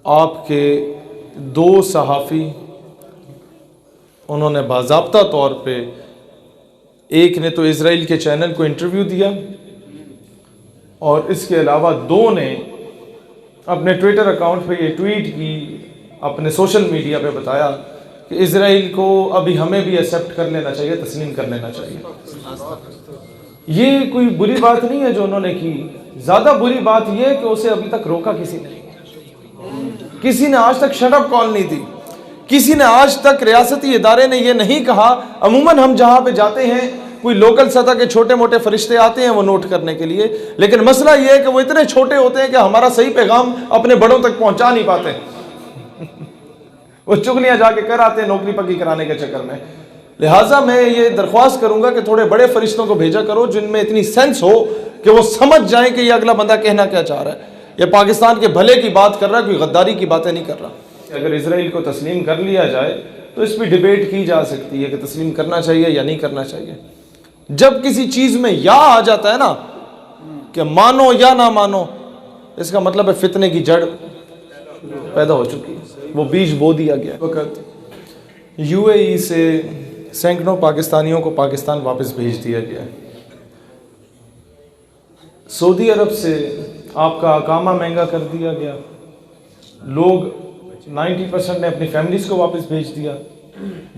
आपके दो सहाफ़ी, उन्होंने बाज़ाब्ता तौर पे, एक ने तो इज़राइल के चैनल को इंटरव्यू दिया और इसके अलावा दो ने अपने ट्विटर अकाउंट पे ये ट्वीट की, अपने सोशल मीडिया पे बताया कि इज़राइल को अभी हमें भी एक्सेप्ट कर लेना चाहिए, तस्लीम कर लेना चाहिए। ये कोई बुरी बात नहीं है जो उन्होंने की, ज़्यादा बुरी बात यह है कि उसे अभी तक रोका किसी ने। किसी ने आज तक शट अप कॉल नहीं दी, किसी ने आज तक रियासती इदारे ने यह नहीं कहा। अमूमन हम जहां पे जाते हैं कोई लोकल सतह के छोटे मोटे फरिश्ते आते हैं वो नोट करने के लिए, लेकिन मसला यह है कि वो इतने छोटे होते हैं कि हमारा सही पैगाम अपने बड़ों तक पहुंचा नहीं पाते। वो चुगलियां जाके कर आते हैं नौकरी पक्की कराने के चक्कर में। लिहाजा मैं ये दरख्वास्त करूंगा कि थोड़े बड़े फरिश्तों को भेजा करो जिनमें इतनी सेंस हो कि वो समझ जाए कि ये अगला बंदा कहना क्या चाह रहा है। ये पाकिस्तान के भले की बात कर रहा है, कोई गद्दारी की बातें नहीं कर रहा। अगर इजराइल को तस्लीम कर लिया जाए तो इस पर डिबेट की जा सकती है कि तस्लीम करना चाहिए या नहीं करना चाहिए। जब किसी चीज में या आ जाता है ना कि मानो या ना मानो, इसका मतलब है फितने की जड़ पैदा हो चुकी है, वो बीज बो दिया गया। वक्त यूएई से सैकड़ों पाकिस्तानियों को पाकिस्तान वापस भेज दिया गया है। सऊदी अरब से आपका अकामा महंगा कर दिया गया, लोग 90% ने अपनी फैमिलीज को वापस भेज दिया,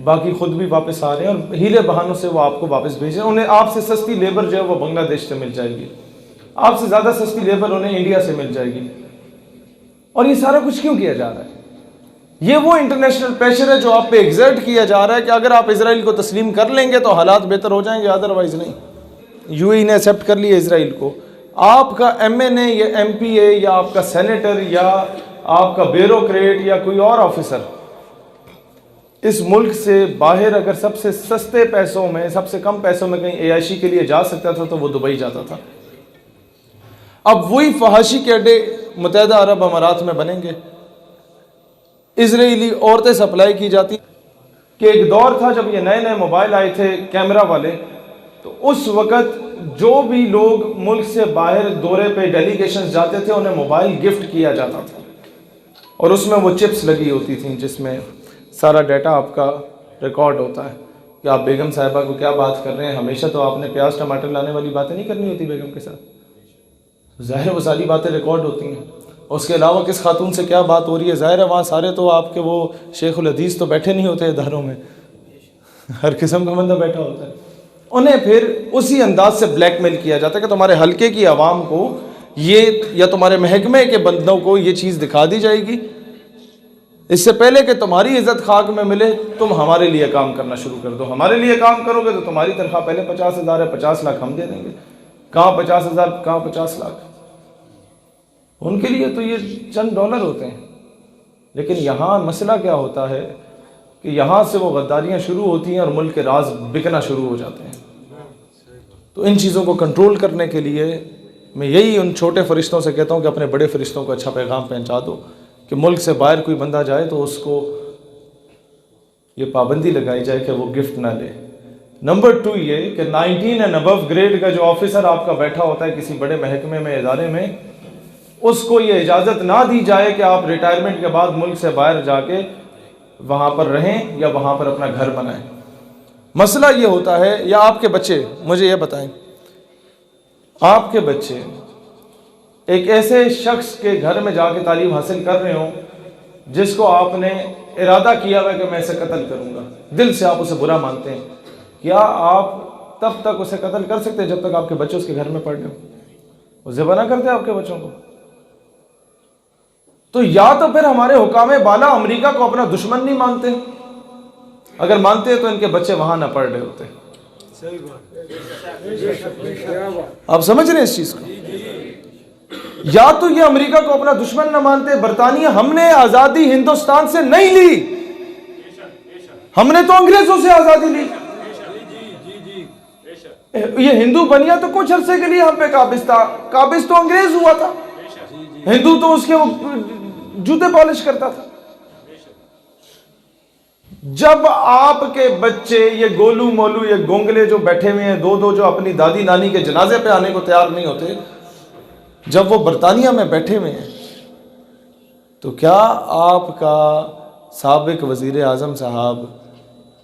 बाकी खुद भी वापस आ रहे हैं और हीले बहानों से वो आपको वापस भेज रहे हैं। उन्हें आपसे सस्ती लेबर जो है वो बांग्लादेश से मिल जाएगी, आपसे ज़्यादा सस्ती लेबर उन्हें इंडिया से मिल जाएगी। और ये सारा कुछ क्यों किया जा रहा है? ये वो इंटरनेशनल प्रेशर है जो आप पे एग्जर्ट किया जा रहा है कि अगर आप इजराइल को तस्लीम कर लेंगे तो हालात बेहतर हो जाएंगे, अदरवाइज नहीं। यूएई ने एक्सेप्ट कर लिया इजराइल को। आपका एमएनए या एमपीए या आपका सेनेटर या आपका ब्यूरोक्रेट या कोई और ऑफिसर इस मुल्क से बाहर अगर सबसे सस्ते पैसों में, सबसे कम पैसों में कहीं एयाशी के लिए जा सकता था तो वो दुबई जाता था। अब वही फहाशी के अड्डे मुत्तहिदा अरब अमारात में बनेंगे। इजरायली औरतें सप्लाई की जाती कि एक दौर था जब ये नए नए मोबाइल आए थे कैमरा वाले, तो उस वक़्त जो भी लोग मुल्क से बाहर दौरे पे डेलीगेशंस जाते थे उन्हें मोबाइल गिफ्ट किया जाता था और उसमें वो चिप्स लगी होती थी जिसमें सारा डाटा आपका रिकॉर्ड होता है कि आप बेगम साहिबा को क्या बात कर रहे हैं। हमेशा तो आपने प्याज टमाटर लाने वाली बातें नहीं करनी होती बेगम के साथ, ज़ाहिर वो सारी बातें रिकॉर्ड होती हैं। उसके अलावा किस खातून से क्या बात हो रही है, ज़ाहिर है वहाँ सारे तो आपके वो शेखुल हदीस तो बैठे नहीं होते इदारों में, हर किस्म का बंदा बैठा होता है। उन्हें फिर उसी अंदाज से ब्लैकमेल किया जाता है कि तुम्हारे हल्के की आवाम को ये या तुम्हारे महकमे के बंदों को ये चीज़ दिखा दी जाएगी, इससे पहले कि तुम्हारी इज्जत खाक में मिले तुम हमारे लिए काम करना शुरू कर दो। हमारे लिए काम करोगे तो तुम्हारी तनख्वाह पहले 50,000 है, 50 लाख हम दे देंगे। कहाँ 50,000, कहाँ 50 लाख? उनके लिए तो ये चंद डॉलर होते हैं। लेकिन यहाँ मसला क्या होता है कि यहाँ से वो गद्दारियाँ शुरू होती हैं और मुल्क के राज बिकना शुरू हो जाते हैं। तो इन चीज़ों को कंट्रोल करने के लिए मैं यही उन छोटे फरिश्तों से कहता हूँ कि अपने बड़े फरिश्तों को अच्छा पैगाम पहुँचा दो कि मुल्क से बाहर कोई बंदा जाए तो उसको ये पाबंदी लगाई जाए कि वो गिफ्ट ना ले। नंबर 2 ये कि 19 एंड अबव ग्रेड का जो ऑफिसर आपका बैठा होता है किसी बड़े महकमे में, इदारे में, उसको ये इजाज़त ना दी जाए कि आप रिटायरमेंट के बाद मुल्क से बाहर जाके वहाँ पर रहें या वहाँ पर अपना घर बनाएं। मसला ये होता है, या आपके बच्चे, मुझे ये बताएं, आपके बच्चे एक ऐसे शख्स के घर में जाके तालीम हासिल कर रहे हो जिसको आपने इरादा किया हुआ कि मैं इसे कत्ल करूँगा, दिल से आप उसे बुरा मानते हैं, क्या आप तब तक उसे कत्ल कर सकते हैं जब तक आपके बच्चे उसके घर में पढ़ रहे हो? वो ज़िबा ना करते आपके बच्चों को? तो या तो फिर हमारे हुकामे बाला अमेरिका को अपना दुश्मन नहीं मानते, अगर मानते तो इनके बच्चे वहां ना पढ़ रहे होते। आप समझ रहे हैं इस चीज को? या तो ये अमेरिका को अपना दुश्मन ना मानते। बरतानिया, हमने आजादी हिंदुस्तान से नहीं ली, हमने तो अंग्रेजों से आजादी ली। ये हिंदू बनिया तो कुछ अरसे के लिए हम पे काबिज था, काबिज तो अंग्रेज हुआ था, हिंदू तो उसके जूते पॉलिश करता था। जब आपके बच्चे ये गोलू मोलू, ये गोंगले जो बैठे हुए हैं दो जो अपनी दादी नानी के जनाजे पे आने को तैयार नहीं होते, जब वो बरतानिया में बैठे हुए हैं तो क्या आपका साबिक वज़ीर आज़म साहब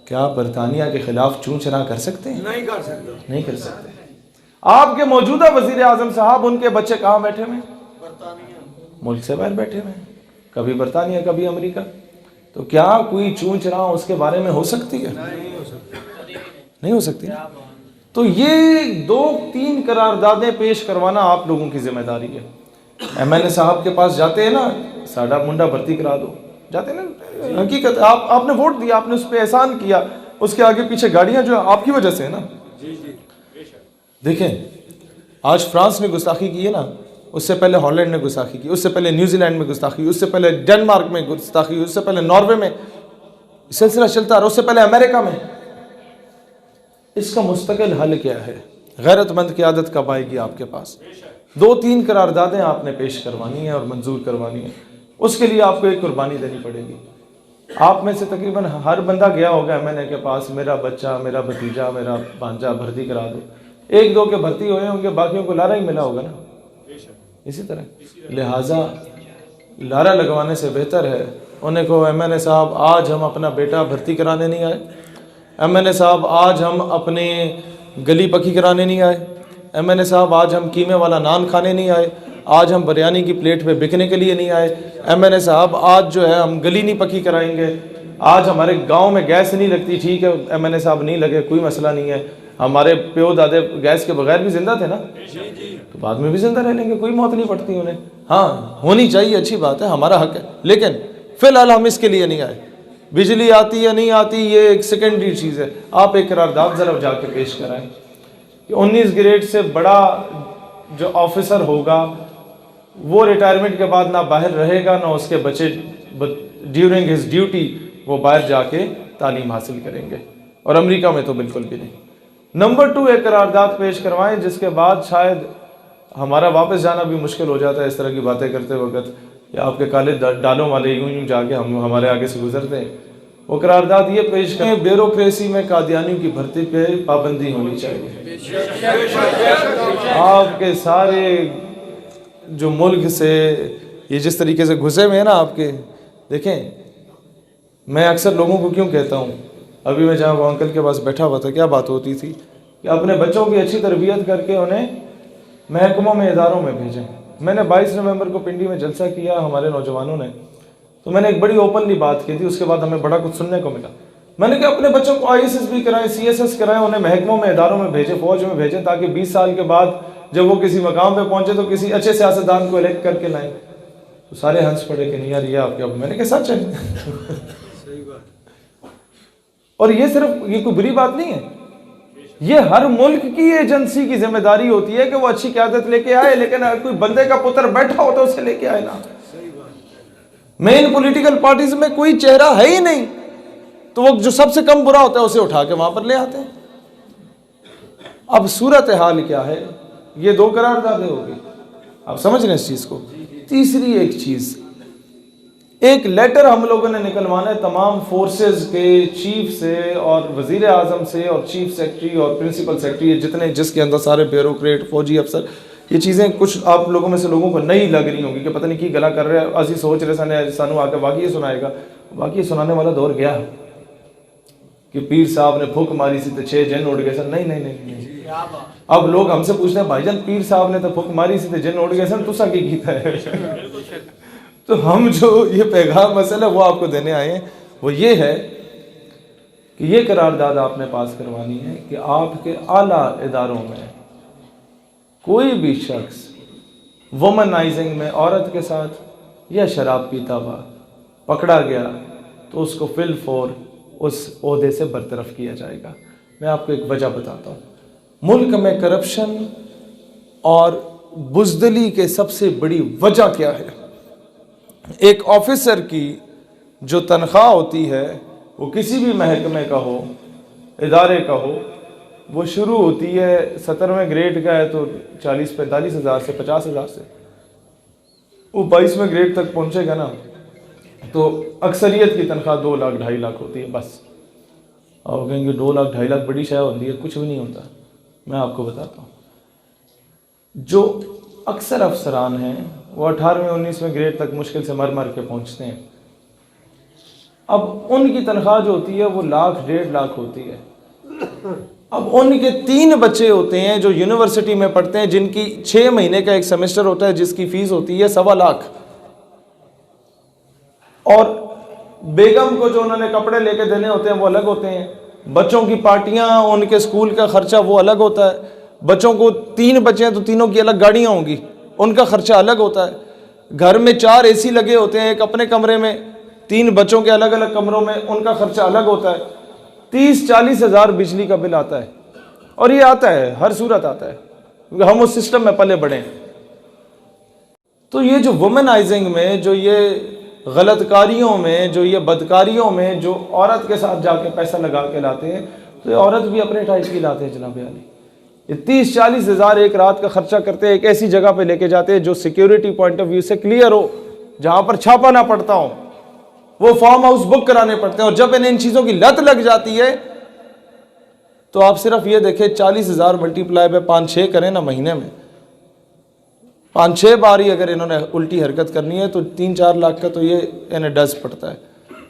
क्या बरतानिया के ख़िलाफ़ चूं चरा कर सकते हैं? नहीं कर सकते, नहीं कर सकते। आपके मौजूदा वज़ीर आज़म साहब, उनके बच्चे कहाँ बैठे हुए हैं? मुल्क से बाहर बैठे हुए हैं, कभी बरतानिया कभी अमेरिका। तो क्या कोई चूं चरा उसके बारे में हो सकती है? नहीं हो सकती। तो ये 2-3 करारदादें पेश करवाना आप लोगों की जिम्मेदारी है। MLA साहब के पास जाते हैं ना, साडा मुंडा भर्ती करा दो, जाते हैं ना। हकीकत आपने वोट दिया, आपने उस पर एहसान किया, उसके आगे पीछे गाड़ियां जो आपकी वजह से है ना। देखें, आज फ्रांस ने गुस्ताखी की है ना, उससे पहले हॉलैंड ने गुस्ताखी की, उससे पहले न्यूजीलैंड में गुस्ताखी, उससे पहले डेनमार्क में गुस्ताखी, उससे पहले नॉर्वे में, सिलसिला चलता रहा, उससे पहले अमेरिका में। इसका मुस्तकिल हल क्या है? गैरतमंद क़यादत कब आएगी आपके पास? 2-3 करारदादें आपने पेश करवानी है और मंजूर करवानी है। उसके लिए आपको एक कुर्बानी देनी पड़ेगी। आप में से तकरीबन हर बंदा गया होगा MLA के पास, मेरा बच्चा, मेरा भतीजा, मेरा भांजा भर्ती करा दो। 1-2 के भर्ती हुए होंगे, बाकियों को लारा ही मिला होगा ना। इसी तरह लिहाजा लारा लगवाने से बेहतर है उन्हें को MLA साहब आज हम अपना बेटा भर्ती कराने नहीं आए, MLA साहब आज हम अपने गली पक्की कराने नहीं आए, MLA साहब आज हम कीमे वाला नान खाने नहीं आए, आज हम बिरयानी की प्लेट पे बिकने के लिए नहीं आए, MLA साहब आज जो है हम गली नहीं पक्की कराएंगे, आज हमारे गांव में गैस नहीं लगती, ठीक है MLA साहब नहीं लगे, कोई मसला नहीं है, हमारे प्यो दादे गैस के बगैर भी जिंदा थे ना, तो बाद में भी जिंदा रह लेंगे, कोई मौत नहीं पड़ती उन्हें। हाँ, होनी चाहिए, अच्छी बात है, हमारा हक है, लेकिन फिलहाल हम इसके लिए नहीं आए। बिजली आती या नहीं आती ये एक सेकेंडरी चीज़ है। आप एक करारदाद ज़रा जाके पेश कराएं कि 19 ग्रेड से बड़ा जो ऑफिसर होगा वो रिटायरमेंट के बाद ना बाहर रहेगा, ना उसके बच्चे ड्यूरिंग हिज ड्यूटी वो बाहर जाके तालीम हासिल करेंगे, और अमेरिका में तो बिल्कुल भी नहीं। नंबर 2, एक करारदाद पेश करवाएं जिसके बाद शायद हमारा वापस जाना भी मुश्किल हो जाता है इस तरह की बातें करते वक्त, या आपके काले डालों वाले यूं जाके हम हमारे आगे से गुजरते हैं। वो करारदाद ये पेश करें, ब्यूरोक्रेसी में कादियानियों की भर्ती पे पाबंदी होनी चाहिए। आपके सारे जो मुल्क से ये जिस तरीके से घुसे हुए हैं ना आपके, देखें मैं अक्सर लोगों को क्यों कहता हूँ, अभी मैं जहाँ वो अंकल के पास बैठा हुआ था, क्या बात होती थी कि अपने बच्चों की अच्छी तरबियत करके उन्हें महकमों में, इदारों में भेजें। मैंने 22 नवंबर को पिंडी में जलसा किया हमारे नौजवानों ने, तो मैंने एक बड़ी ओपनली बात की थी, उसके बाद हमें बड़ा कुछ सुनने को मिला। मैंने कहा अपने बच्चों को ISS भी कराएं, CSS कराएं, उन्हें महकमों में, इदारों में भेजें, फौज में भेजें, ताकि 20 साल के बाद जब वो किसी मकाम पे पहुंचे तो किसी अच्छे सियासतदान को इलेक्ट करके लाएं। तो सारे हंस पड़े कि नहीं यार ये आपके, मैंने कहा सच है। और ये सिर्फ ये कोई बुरी बात नहीं है, ये हर मुल्क की एजेंसी की जिम्मेदारी होती है कि वो अच्छी क़यादत लेके आए, लेकिन कोई बंदे का पुत्र बैठा हो तो उसे लेके आए ना। मेन पॉलिटिकल पार्टीज में कोई चेहरा है ही नहीं, तो वो जो सबसे कम बुरा होता है उसे उठा के वहां पर ले आते हैं। अब सूरत हाल क्या है, ये 2 करारदादें होगी, आप समझ रहे हैं इस चीज को। तीसरी एक चीज, एक लेटर हम लोगों ने निकलवाना है तमाम फोर्सेस के चीफ से और वजीर आजम से और चीफ सेक्रेटरी और प्रिंसिपल सेक्रेटरी, जितने जिसके अंदर सारे ब्यूरोक्रेट, फौजी अफसर, ये चीज़ें कुछ आप लोगों में से लोगों को नई लग रही होंगी कि पता नहीं की गला कर रहे हैं, असी सोच रहे साने सानू आके बाकी सुनाएगा। बाकी सुनाने वाला दौर गया कि पीर साहब ने फुक मारी सी तो 6 जिन उड़ गए सन। नहीं नहीं नहीं, नहीं। अब लोग हमसे पूछते हैं भाईजान पीर साहब ने तो फुक मारी सी तो जिन उड़ गए सन, तुसा की कीता है। तो हम जो ये पैगाम मसला वो आपको देने आए हैं वो ये है कि ये करारदाद आपने पास करवानी है कि आपके आला इदारों में कोई भी शख्स वुमनाइजिंग में औरत के साथ या शराब पीता हुआ पकड़ा गया तो उसको फिल फौर उस ओहदे से बरतरफ किया जाएगा। मैं आपको एक वजह बताता हूँ। मुल्क में करप्शन और बुज़दिली के सबसे बड़ी वजह क्या है? एक ऑफिसर की जो तनख्वाह होती है वो किसी भी महकमे का हो, इदारे का हो, वो शुरू होती है 17वें ग्रेड का है तो 40-45 हज़ार से 50 हज़ार से, वो 22वें ग्रेड तक पहुंचेगा ना तो अक्सरियत की तनख्वाह 2 लाख 2.5 लाख होती है बस। और कहेंगे 2 लाख 2.5 लाख बड़ी शायद होती है, कुछ भी नहीं होता। मैं आपको बताता हूँ, जो अक्सर अफसरान हैं वो 18वें 19वें ग्रेड तक मुश्किल से मर मर के पहुंचते हैं। अब उनकी तनख्वाह जो होती है वो 1,00,000 1.5 लाख होती है। अब उनके 3 बच्चे होते हैं जो यूनिवर्सिटी में पढ़ते हैं, जिनकी 6 महीने का एक सेमेस्टर होता है, जिसकी फीस होती है 1.25 लाख। और बेगम को जो उन्होंने कपड़े लेके देने होते हैं वो अलग होते हैं, बच्चों की पार्टियां, उनके स्कूल का खर्चा वो अलग होता है, बच्चों को 3 बच्चे हैं तो तीनों की अलग गाड़ियां होंगी, उनका खर्चा अलग होता है। घर में 4 एसी लगे होते हैं, एक अपने कमरे में, 3 बच्चों के अलग अलग कमरों में, उनका खर्चा अलग होता है। 30-40 हज़ार बिजली का बिल आता है। और ये आता है, हर सूरत आता है, क्योंकि हम उस सिस्टम में पले बढ़े हैं। तो ये जो वुमेनाइजिंग में, जो ये गलतकारियों में, जो ये बदकारियों में जो औरत के साथ जाके पैसा लगा के लाते हैं, तो ये औरत भी अपने टाइप की लाते हैं जनाब अली। ये 30-40 हज़ार एक रात का खर्चा करते हैं, एक ऐसी जगह पे लेके जाते हैं जो सिक्योरिटी पॉइंट ऑफ व्यू से क्लियर हो, जहां पर छापा ना पड़ता हो, वो फार्म हाउस बुक कराने पड़ते हैं। और जब इन्हें इन चीज़ों की लत लग जाती है तो आप सिर्फ ये देखें, 40 हज़ार मल्टीप्लाई पे 5-6 करें ना महीने में, 5-6 बार ही अगर इन्होंने उल्टी हरकत करनी है तो 3-4 लाख का तो ये इन्हें डज पड़ता है।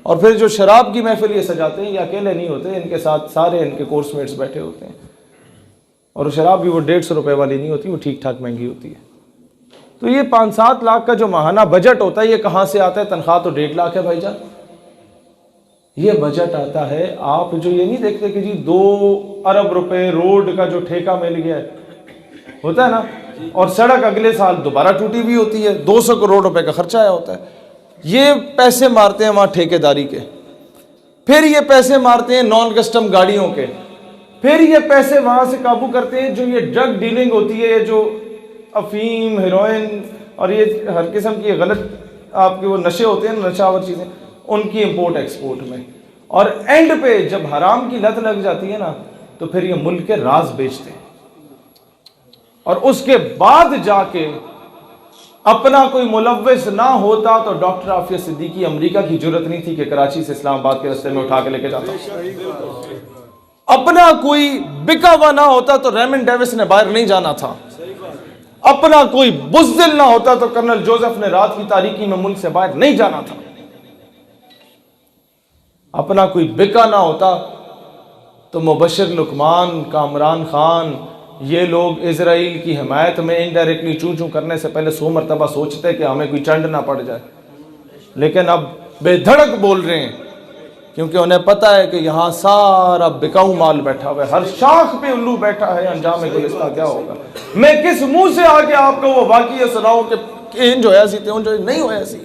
और फिर जो शराब की महफिल ये सजाते हैं, ये अकेले नहीं होते, इनके साथ सारे इनके कोर्समेट्स बैठे होते हैं। और शराब भी वो 150 रुपये वाली नहीं होती, वो ठीक ठाक महंगी होती है। तो ये 5-7 लाख का जो माहाना बजट होता है, ये कहाँ से आता है? तनख्वाह तो 1.5 लाख है भाईजान। ये बजट आता है, आप जो ये नहीं देखते कि जी 2 अरब रुपए रोड का जो ठेका मिल गया है, होता है ना, और सड़क अगले साल दोबारा टूटी हुई होती है, 200 करोड़ रुपए का खर्चा आया होता है। ये पैसे मारते हैं वहां ठेकेदारी के, फिर ये पैसे मारते हैं नॉन कस्टम गाड़ियों के, फिर ये पैसे वहां से काबू करते हैं जो ये ड्रग डीलिंग होती है, जो अफीम, हेरोइन और ये हर किस्म की गलत आपके वो नशे होते हैं, नशावर चीजें, उनकी इंपोर्ट एक्सपोर्ट में। और एंड पे जब हराम की लत लग जाती है ना, तो फिर ये मुल्क के राज बेचते हैं। और उसके बाद जाके अपना कोई मुलव्विस ना होता तो डॉक्टर आफिया सिद्दीकी अमेरिका की जरूरत नहीं थी कि कराची से इस्लामाबाद के रास्ते में उठा के लेके जाता। अपना कोई बिका हुआ ना होता तो रेमन डेविस ने बाहर नहीं जाना था। अपना कोई बुज़दिल ना होता तो कर्नल जोसेफ ने रात की तारीकी में मुल्क से बाहर नहीं जाना था। अपना कोई बिका ना होता तो मुबशर लुकमान, कामरान खान, ये लोग इजराइल की हिमायत में इनडायरेक्टली चूं चूं करने से पहले 100 मरतबा सोचते कि हमें कोई चंड ना पड़ जाए, लेकिन अब बेधड़क बोल रहे हैं, क्योंकि उन्हें पता है कि यहाँ सारा बिकाऊ माल बैठा हुआ है, हर शाख पे उल्लू बैठा है। अंजाम में इसका क्या होगा? मैं किस मुंह से आके आपको वो वाक़या सुनाऊं कि इन जो है सी थे, उन जो नहीं होया सी।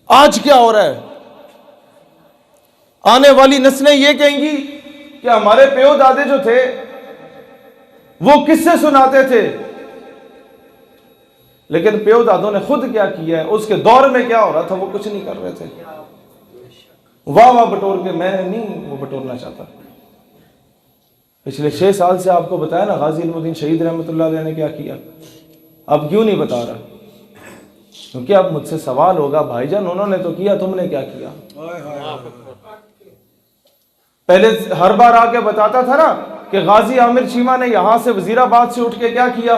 आज क्या हो रहा है? आने वाली नस्लें ये कहेंगी कि हमारे प्यो दादे जो थे वो किससे सुनाते थे, लेकिन प्यो दादों ने खुद क्या किया है, उसके दौर में क्या हो रहा था, वो कुछ नहीं कर रहे थे। वाह वाह बटोर के मैं नहीं वो बटोरना चाहता। पिछले 6 साल से आपको बताया ना, गाजी इल्मुद्दीन शहीद रहमतुल्लाह अलैह ने क्या किया। अब क्यों नहीं बता रहा? क्योंकि अब मुझसे सवाल होगा, भाईजान उन्होंने तो किया, तुमने क्या किया? पहले हर बार आके बताता था ना कि गाजी आमिर चीमा ने यहां से वजीराबाद से उठ के क्या किया।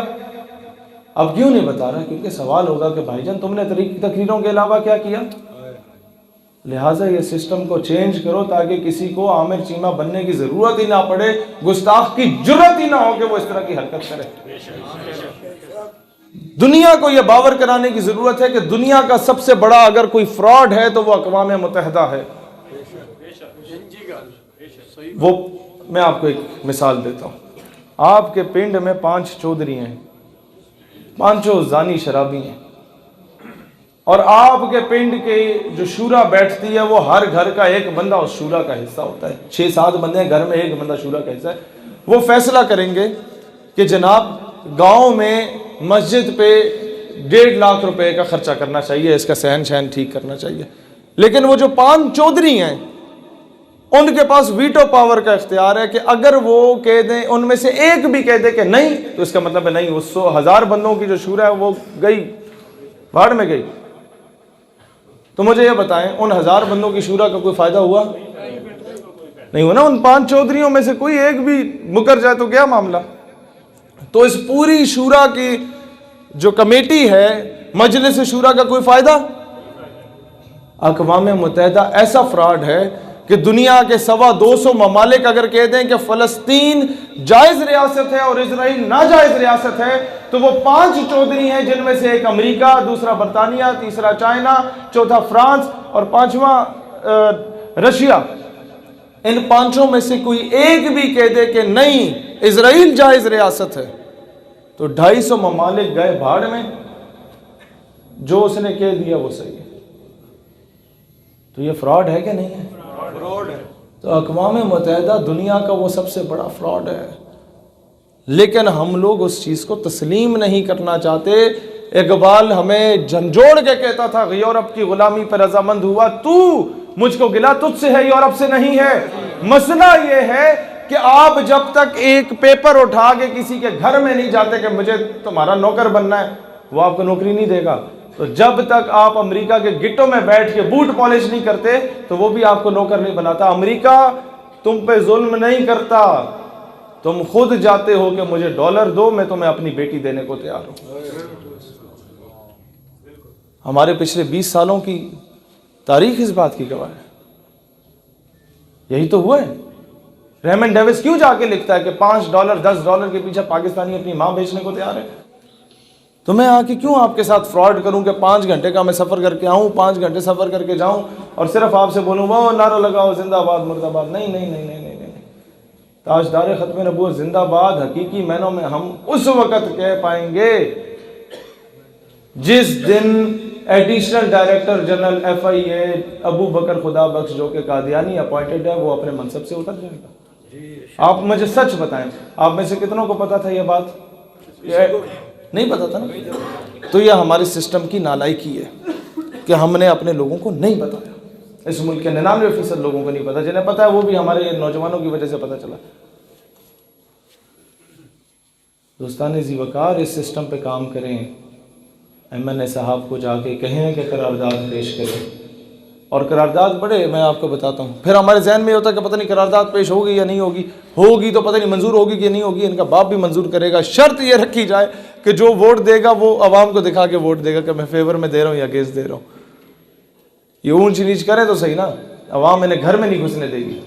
अब क्यों नहीं बता रहा? क्योंकि सवाल होगा कि भाईजान तुमने तकरीरों के अलावा क्या किया। लिहाजा ये सिस्टम को चेंज करो ताकि किसी को आमिर चीमा बनने की जरूरत ही ना पड़े, गुस्ताख की जुर्रत ही ना हो कि वो इस तरह की हरकत करे। दुनिया को यह बावर कराने की जरूरत है कि दुनिया का सबसे बड़ा अगर कोई फ्रॉड है तो वो अक़वाम मुत्तहिदा है। वो मैं आपको एक मिसाल देता हूं। आपके पिंड में 5 चौधरी हैं, 5 जानी शराबी हैं, और आपके पिंड के जो शूरा बैठती है वो हर घर का एक बंदा उस शूरा का हिस्सा होता है। 6-7 बंदे हैं घर में, एक बंदा शूरा का हिस्सा है। वो फैसला करेंगे कि जनाब गांव में मस्जिद पे 1.5 लाख रुपए का खर्चा करना चाहिए, इसका सहन शहन ठीक करना चाहिए। लेकिन वो जो 5 चौधरी हैं उनके पास वीटो पावर का इख्तियार है कि अगर वो कह दें, उनमें से एक भी कह दे कि नहीं, तो इसका मतलब है नहीं, वो 100,000 बंदों की जो शूरा है वो गई, भाड़ में गई। तो मुझे ये बताएं, उन 1000 बंदों की शूरा का कोई फायदा हुआ? नहीं हुआ ना। उन 5 चौधरियों में से कोई एक भी मुकर जाए तो क्या मामला? तो इस पूरी शूरा की जो कमेटी है मजलिस शूरा का कोई फायदा? अक़वाम मुत्तहिदा ऐसा फ्रॉड है कि दुनिया के 225 ममालिक अगर कह दें कि फ़लस्तीन जायज़ रियासत है और इजराइल नाजायज़ रियासत है, तो वो 5 चौधरी हैं, जिनमें से एक अमेरिका, दूसरा बरतानिया, तीसरा चाइना, चौथा फ्रांस और 5वां रशिया। इन 5 में से कोई एक भी कह दे कि नहीं इजराइल जायज़ रियासत है, तो 250 ममालिक गए भाड़ में। जो उसने कह दिया वो सही है। तो ये फ्रॉड है कि नहीं है? फ्रॉड है। तो अक़वाम मुत्तहिदा दुनिया का वो सबसे बड़ा फ्रॉड है, लेकिन हम लोग उस चीज़ को तस्लीम नहीं करना चाहते। इकबाल हमें झंझोड़ के कहता था, यूरोप की गुलामी पर रजामंद हुआ तू, मुझको गिला तुझसे है, यूरोप से नहीं है। मसला ये है कि आप जब तक एक पेपर उठा के किसी के घर में नहीं जाते कि मुझे तुम्हारा नौकर बनना है, वो आपको नौकरी नहीं देगा। तो जब तक आप अमेरिका के गिट्टों में बैठ के बूट पॉलिश नहीं करते, तो वो भी आपको नौकर नहीं बनाता। अमेरिका तुम पे जुल्म नहीं करता, तुम खुद जाते हो कि मुझे डॉलर दो, मैं तुम्हें अपनी बेटी देने को तैयार हूं। हमारे पिछले 20 सालों की तारीख इस बात की गवाह है। यही तो हुआ है। रेमंड डेविस क्यों जाके लिखता है कि $5 $10 के पीछे पाकिस्तानी अपनी मां बेचने को तैयार है? तो मैं आके क्यों आपके साथ फ्रॉड करूं कि 5 घंटे का मैं सफ़र करके आऊं, 5 घंटे सफ़र करके जाऊं और सिर्फ आपसे बोलूं वो नारा लगाओ जिंदाबाद मुर्दाबाद? नहीं नहीं नहीं नहीं नहीं नहीं। ताजदार ख़त्म नबूवत जिंदाबाद हकीकी मैनों में हम उस वक़्त कह पाएंगे जिस दिन additional director general FIA Abu Bakar Khuda Bakhsh, जो कि कादियानी अपॉइंटेड है, वो अपने मनसब से उतर जाएगा। आप मुझे सच बताएं, आप में से कितनों को पता था ये बात? नहीं पता था ना। तो यह हमारे सिस्टम की नालायकी है कि हमने अपने लोगों को नहीं बताया। इस मुल्क के 99% लोगों को नहीं पता, जिन्हें पता है वो भी हमारे नौजवानों की वजह से पता चला। दोस्तान ज़ी वक़ार, इस सिस्टम पे काम करें। MNA साहब को जाके कहें कि करारदाद पेश करें, और करारदाद बढ़े। मैं आपको बताता हूँ, फिर हमारे जहन में होता है कि पता नहीं करारदाद पेश होगी या नहीं होगी, होगी तो पता नहीं मंजूर होगी कि नहीं होगी, इनका बाप भी मंजूर करेगा। शर्त ये रखी जाए कि जो वोट देगा वो आवाम को दिखा के वोट देगा कि मैं फेवर में दे रहा हूँ या अगेंस्ट दे रहा हूँ। ये ऊंच नीच करे तो सही ना, आवाम इन्हें घर में नहीं घुसने देगी।